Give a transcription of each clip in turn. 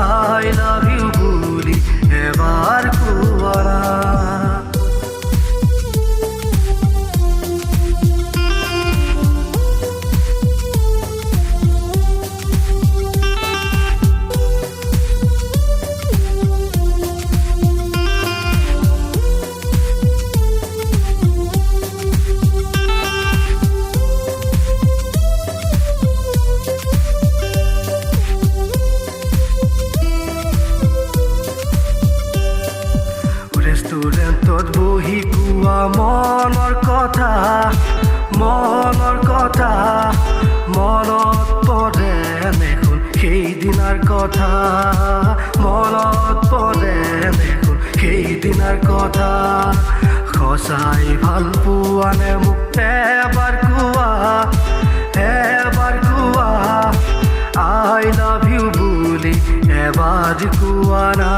I love you বুলি এবাৰ কোৱা না। ৰেষ্টুৰেণ্টত বহি কোৱা মনৰ কথা মনত পৰে দেখোন সেইদিনাৰ কথা মনত পৰে দেখোন সেইদিনাৰ কথা সঁচাই ভাল পোৱা নে মোক এবাৰ কোৱা I love you বুলি এবাৰ কোৱা না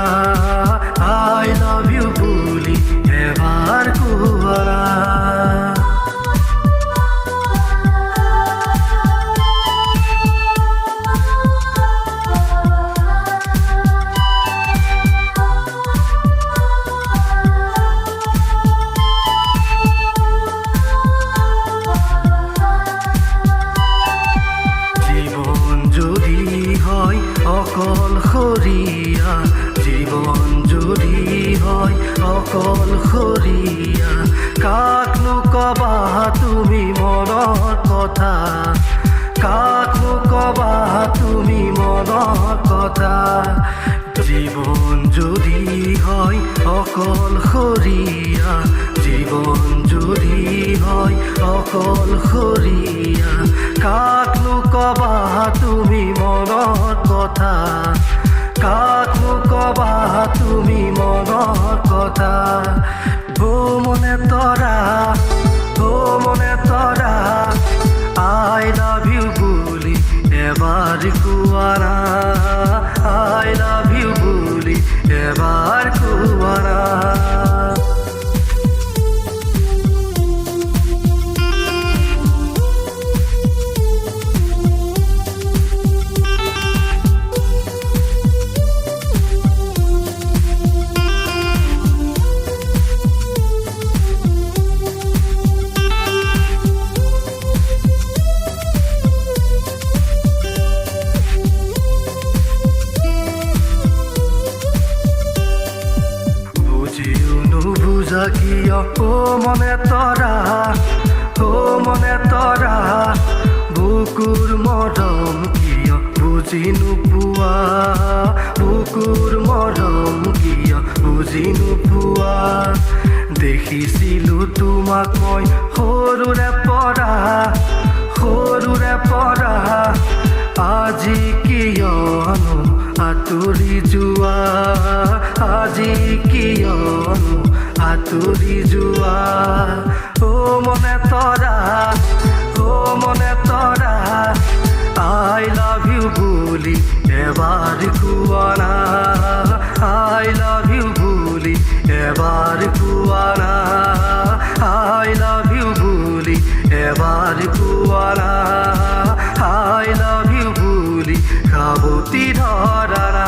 I love you বুলি এবাৰ কোৱা না। অকলশৰীয়া জীৱন যদি হয় অকলশৰীয়া কাকনো কবা তুমি মনৰ কথা কাকনো কবা তুমি মনৰ কথা জীৱন যদি হয় অকলশৰীয়া জীৱন যদি হয় অকলশৰীয়া কাকনো কবা তুমি মনৰ কথা কাকনো কবা তুমি মনৰ কথা ও মনে তৰা I love you বুলি এবাৰ কোৱা না I love you বুলি এবাৰ কোৱা না। কিয় ও মনে তৰা বুকুৰ মৰম কিয় বুজি নোপোৱা বুকুৰ মৰম কিয় বুজি নোপোৱা দেখিছিলো তোমাক মই সৰুৰে পৰা আজি কিয়নো আঁতৰি যোৱা আজি কিয়নো আঁতৰি যোৱা ও মনে তৰা I love you বুলি এবাৰ কোৱা না I love you বুলি এবাৰ কোৱা না I love you বুলি এবাৰ কোৱা না I love you বুলি খাবতি ধৰা না।